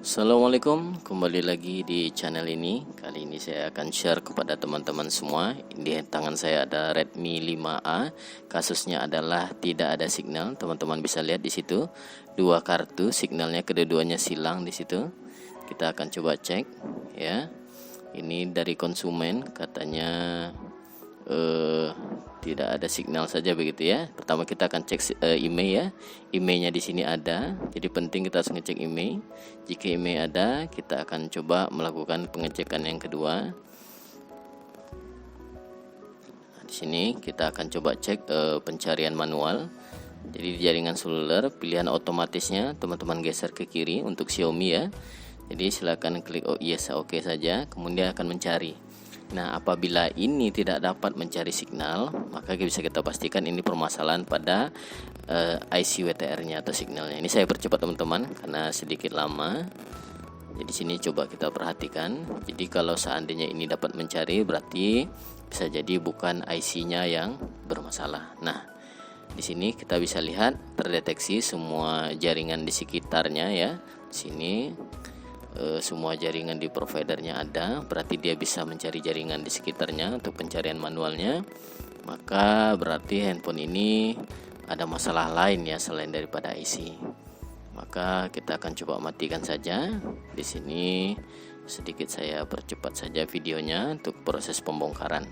Assalamualaikum, kembali lagi di channel ini. Kali ini saya akan share kepada teman-teman semua. Di tangan saya ada Redmi 5A. Kasusnya adalah tidak ada signal. Teman-teman bisa lihat di situ dua kartu, signalnya kedua-duanya silang di situ. Kita akan coba cek ya. Ini dari konsumen, katanya tidak ada signal saja begitu ya. Pertama kita akan cek email ya. Emailnya di sini ada. Jadi penting kita harus ngecek email. Jika email ada, kita akan coba melakukan pengecekan yang kedua. Nah, di sini kita akan coba cek pencarian manual. Jadi di jaringan seluler, pilihan otomatisnya teman-teman geser ke kiri untuk Xiaomi ya. Jadi silakan klik yes oke saja, kemudian akan mencari. Nah, apabila ini tidak dapat mencari signal, maka bisa kita pastikan ini permasalahan pada IC WTR-nya atau signalnya. Ini saya percepat teman-teman karena sedikit lama. Jadi sini coba kita perhatikan. Jadi kalau seandainya ini dapat mencari, berarti bisa jadi bukan IC-nya yang bermasalah. Nah, di sini kita bisa lihat terdeteksi semua jaringan di sekitarnya ya. Di sini semua jaringan di providernya ada, berarti dia bisa mencari jaringan di sekitarnya untuk pencarian manualnya. Maka berarti handphone ini ada masalah lain ya selain daripada IC. Maka kita akan coba matikan saja. Di sini sedikit saya percepat saja videonya untuk proses pembongkaran.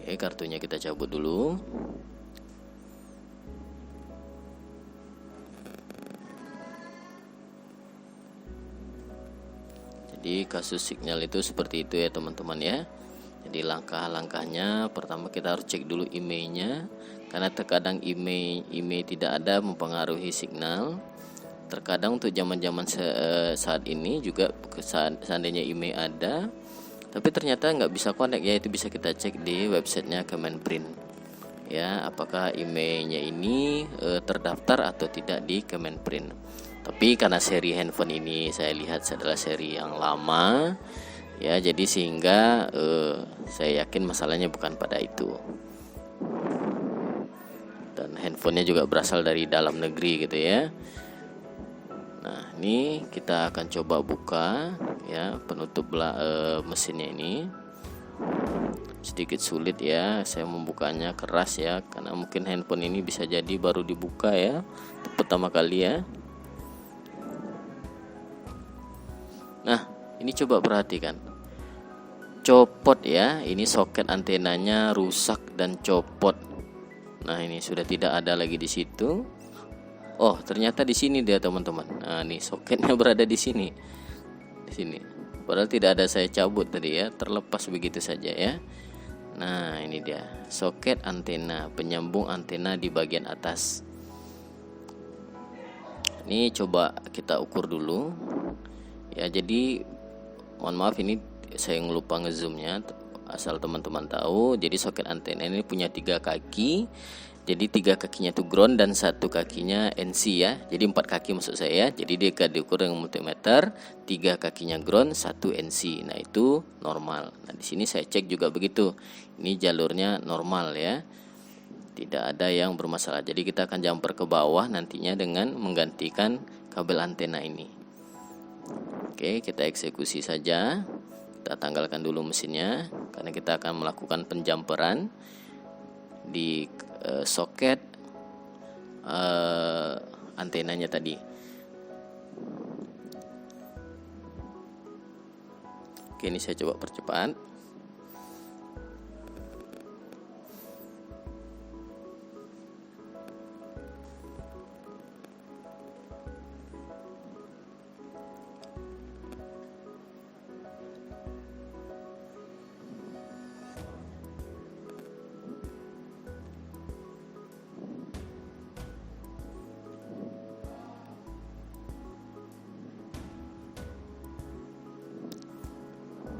Oke, kartunya kita cabut dulu. Jadi kasus signal itu seperti itu ya teman-teman ya. Jadi langkah-langkahnya, pertama kita harus cek dulu emailnya, karena terkadang email tidak ada mempengaruhi signal. Terkadang untuk zaman-zaman saat ini juga seandainya email ada, tapi ternyata nggak bisa connect ya, itu bisa kita cek di websitenya Kemenprint ya, apakah emailnya ini terdaftar atau tidak di Kemenprint. Tapi karena seri handphone ini saya lihat adalah seri yang lama ya, jadi sehingga saya yakin masalahnya bukan pada itu. Dan handphonenya juga berasal dari dalam negeri gitu ya. Nah, ini kita akan coba buka ya penutup mesinnya ini. Sedikit sulit ya, saya membukanya keras ya, karena mungkin handphone ini bisa jadi baru dibuka ya pertama kali ya. Nah, ini coba perhatikan, copot ya, ini soket antenanya rusak dan copot. Nah, ini sudah tidak ada lagi di situ. Oh, ternyata di sini dia teman-teman. Nah, nih soketnya berada di sini. Di sini. Padahal tidak ada saya cabut tadi ya, terlepas begitu saja ya. Nah, ini dia, soket antena, penyambung antena di bagian atas. Ini coba kita ukur dulu. Ya, jadi mohon maaf ini saya lupa ngezoomnya, asal teman-teman tahu. Jadi soket antena ini punya 3 kaki. Jadi 3 kakinya itu ground dan 1 kakinya NC ya. Jadi 4 kaki maksud saya. Jadi dia diukur dengan multimeter, 3 kakinya ground, 1 NC. Nah, itu normal. Nah, di sini saya cek juga begitu. Ini jalurnya normal ya. Tidak ada yang bermasalah. Jadi kita akan jumper ke bawah nantinya dengan menggantikan kabel antena ini. Oke, kita eksekusi saja. Kita tanggalkan dulu mesinnya karena kita akan melakukan penjumperan di soket antenanya tadi. Oke, ini saya coba percepat.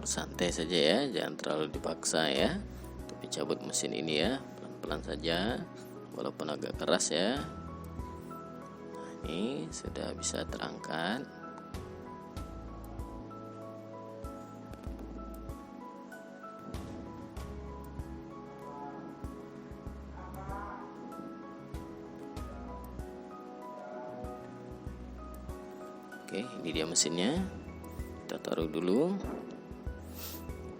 santai saja ya, jangan terlalu dipaksa ya. Tapi cabut mesin ini ya, pelan-pelan saja, walaupun agak keras ya. Nah, ini sudah bisa terangkat. Oke, ini dia mesinnya. Kita taruh dulu.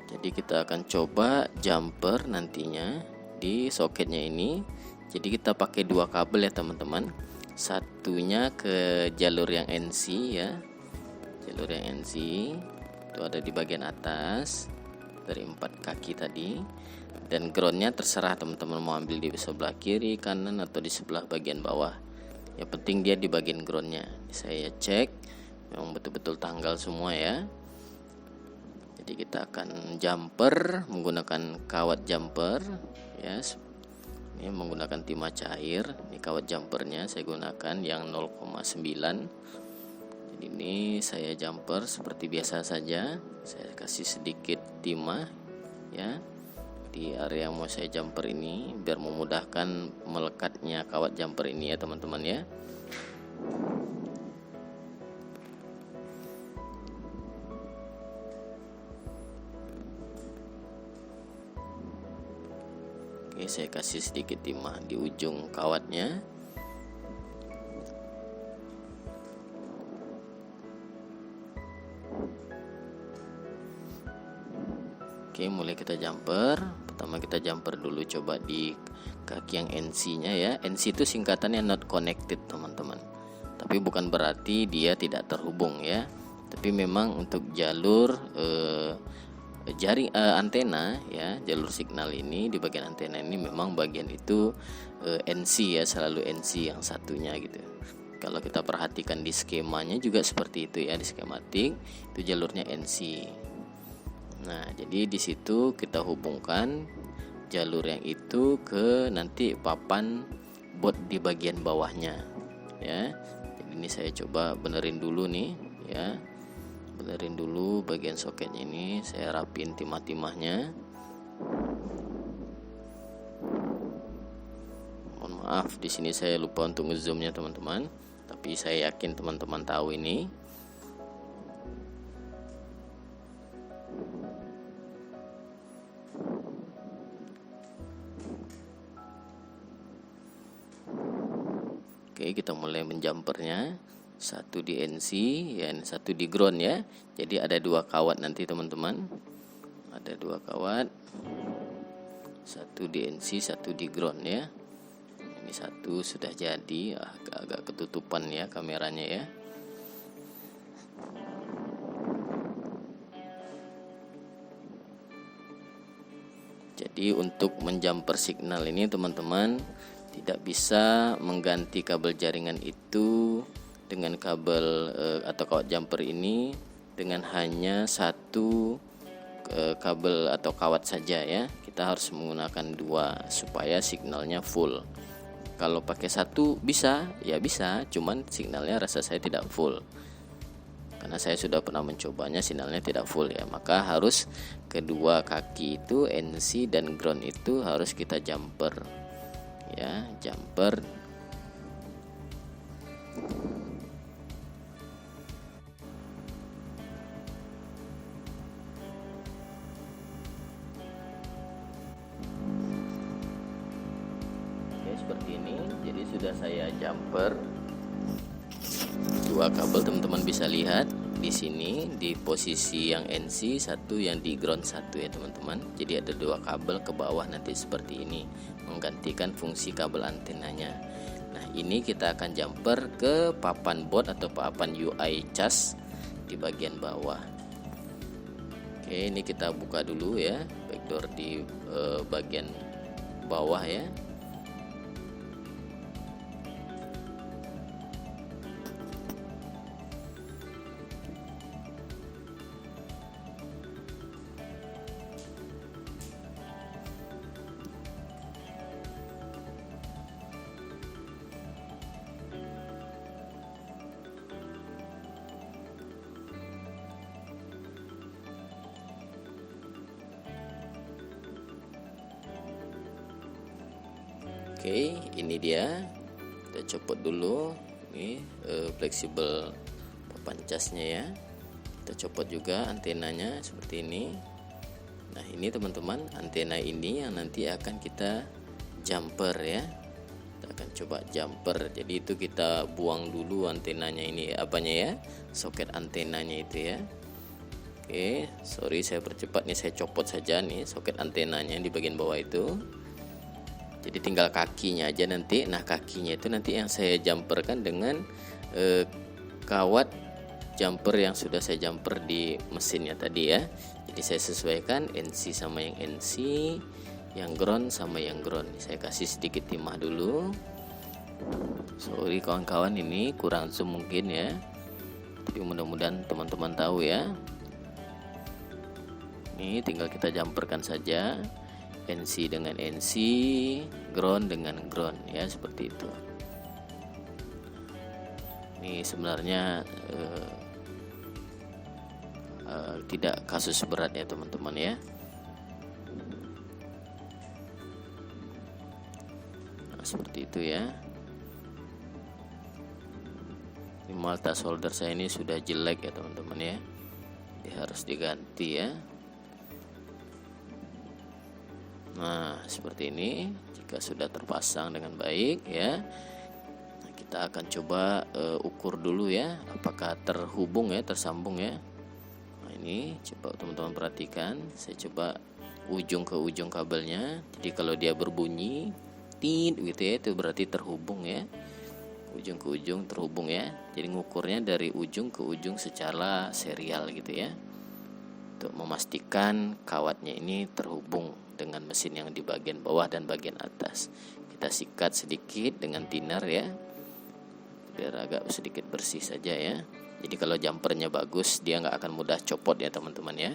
Jadi kita akan coba jumper nantinya di soketnya ini. Jadi kita pakai dua kabel ya teman-teman. Satunya ke jalur yang NC ya. Jalur yang NC itu ada di bagian atas dari 4 kaki tadi. Dan groundnya terserah teman-teman mau ambil di sebelah kiri, kanan, atau di sebelah bagian bawah. Yang penting dia di bagian groundnya. Saya cek memang betul-betul tanggal semua ya. Jadi kita akan jumper menggunakan kawat jumper ya. Ini menggunakan timah cair. Ini kawat jumpernya saya gunakan yang 0,9. Jadi ini saya jumper seperti biasa saja. Saya kasih sedikit timah ya di area yang mau saya jumper ini biar memudahkan melekatnya kawat jumper ini ya teman-teman ya. Oke, saya kasih sedikit timah di ujung kawatnya. Oke, mulai kita jumper. Pertama kita jumper dulu coba di kaki yang NC-nya ya. NC itu singkatannya not connected teman-teman. Tapi bukan berarti dia tidak terhubung ya. Tapi memang untuk jalur jaring antena ya, jalur signal ini di bagian antena ini memang bagian itu NC ya, selalu NC yang satunya gitu. Kalau kita perhatikan di skemanya juga seperti itu ya, di skematik itu jalurnya NC. Nah, jadi di situ kita hubungkan jalur yang itu ke nanti papan bot di bagian bawahnya ya. Jadi ini saya coba benerin dulu nih ya. Benerin dulu bagian soketnya ini, saya rapin timah-timahnya. Mohon maaf di sini saya lupa untuk ngezoomnya teman-teman, tapi saya yakin teman-teman tahu ini. Oke, kita mulai menjumpernya. Satu di NC ya, satu di ground ya. Jadi ada dua kawat nanti teman-teman. Ada dua kawat. Satu di NC, satu di ground ya. Ini satu sudah jadi, agak ketutupan ya kameranya ya. Jadi untuk menjumper signal ini teman-teman tidak bisa mengganti kabel jaringan itu dengan kabel atau kawat jumper ini dengan hanya satu kabel atau kawat saja ya. Kita harus menggunakan dua supaya signalnya full. Kalau pakai satu bisa, ya bisa, cuman signalnya rasa saya tidak full. Karena saya sudah pernah mencobanya, sinyalnya tidak full ya. Maka harus kedua kaki itu NC dan ground itu harus kita jumper ya, jumper. Seperti ini. Jadi sudah saya jumper dua kabel, teman-teman bisa lihat di sini di posisi yang NC satu, yang di ground satu ya teman-teman. Jadi ada dua kabel ke bawah nanti seperti ini menggantikan fungsi kabel antenanya. Nah, ini kita akan jumper ke papan bot atau papan UI cas di bagian bawah. Oke, ini kita buka dulu ya backdoor di bagian bawah ya. Oke, ini dia. Kita copot dulu. Ini fleksibel papan casnya ya. Kita copot juga antenanya seperti ini. Nah, ini teman-teman, antena ini yang nanti akan kita jumper ya. Kita akan coba jumper. Jadi itu kita buang dulu antenanya ini, apanya ya, soket antenanya itu ya. Oke, sorry saya percepat nih, saya copot saja nih soket antenanya di bagian bawah itu. Jadi tinggal kakinya aja nanti. Nah, kakinya itu nanti yang saya jumperkan dengan kawat jumper yang sudah saya jumper di mesinnya tadi ya. Jadi saya sesuaikan NC sama yang NC, yang ground sama yang ground. Saya kasih sedikit timah dulu. Sorry kawan-kawan, ini kurang zoom mungkin ya, tapi mudah-mudahan teman-teman tahu ya. Ini tinggal kita jumperkan saja, NC dengan NC, ground dengan ground ya, seperti itu. Ini sebenarnya tidak kasus berat ya teman-teman ya. Nah, seperti itu ya. Ini malta solder saya ini sudah jelek ya teman-teman ya. Dia harus diganti ya. Nah, seperti ini. Jika sudah terpasang dengan baik ya, nah, kita akan coba ukur dulu ya, apakah terhubung ya, tersambung ya. Nah, ini coba teman-teman perhatikan. Saya coba ujung ke ujung kabelnya. Jadi kalau dia berbunyi tit gitu ya, itu berarti terhubung ya. Ujung ke ujung terhubung ya. Jadi ngukurnya dari ujung ke ujung secara serial gitu ya, untuk memastikan kawatnya ini terhubung dengan mesin yang di bagian bawah dan bagian atas. Kita sikat sedikit dengan thinner ya, biar agak sedikit bersih saja ya. Jadi kalau jumpernya bagus, dia nggak akan mudah copot ya teman-teman ya.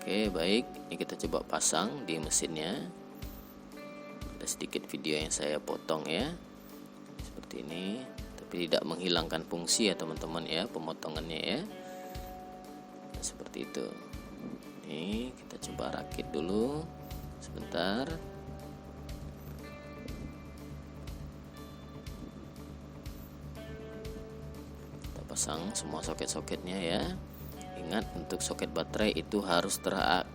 Oke, baik, ini kita coba pasang di mesinnya. Ada sedikit video yang saya potong ya, seperti ini, tapi tidak menghilangkan fungsi ya teman-teman ya, pemotongannya ya. Nah, seperti itu. Ini kita coba rakit dulu sebentar. Kita pasang semua soket-soketnya ya. Ingat, untuk soket baterai itu harus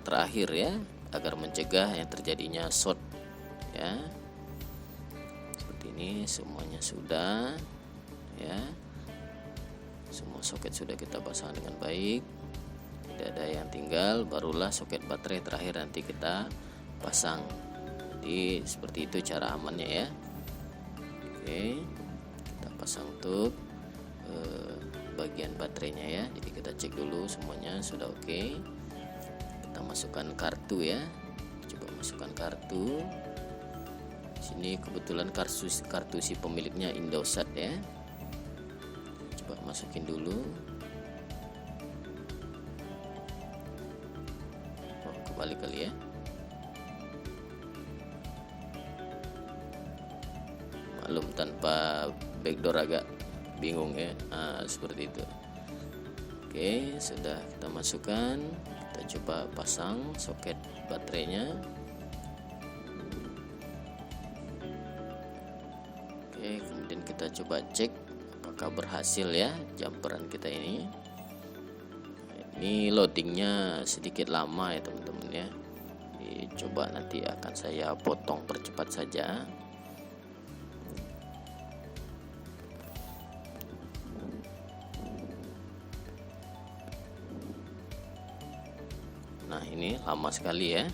terakhir ya, agar mencegah yang terjadinya short ya. Seperti ini semuanya sudah ya. Semua soket sudah kita pasang dengan baik. Tidak ada yang tinggal, barulah soket baterai terakhir nanti kita pasang. Jadi seperti itu cara amannya ya. Oke, kita pasang untuk bagian baterainya ya. Jadi kita cek dulu semuanya sudah oke. Kita masukkan kartu ya. Coba masukkan kartu. Sini kebetulan kartu si pemiliknya Indosat ya. Coba masukin dulu. Oh, kembali kali ya. Maklum, tanpa backdoor agak bingung ya. Nah, seperti itu. Oke, sudah kita masukkan. Kita coba pasang soket baterainya. Oke, kemudian kita coba cek apakah berhasil ya jumperan kita ini. Ini loadingnya sedikit lama ya teman-teman ya. Coba nanti akan saya potong percepat saja. Nah, ini lama sekali ya.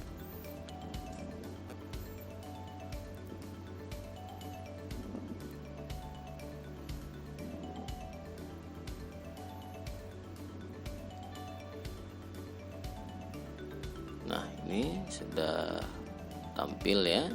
Nah, ini sudah tampil ya.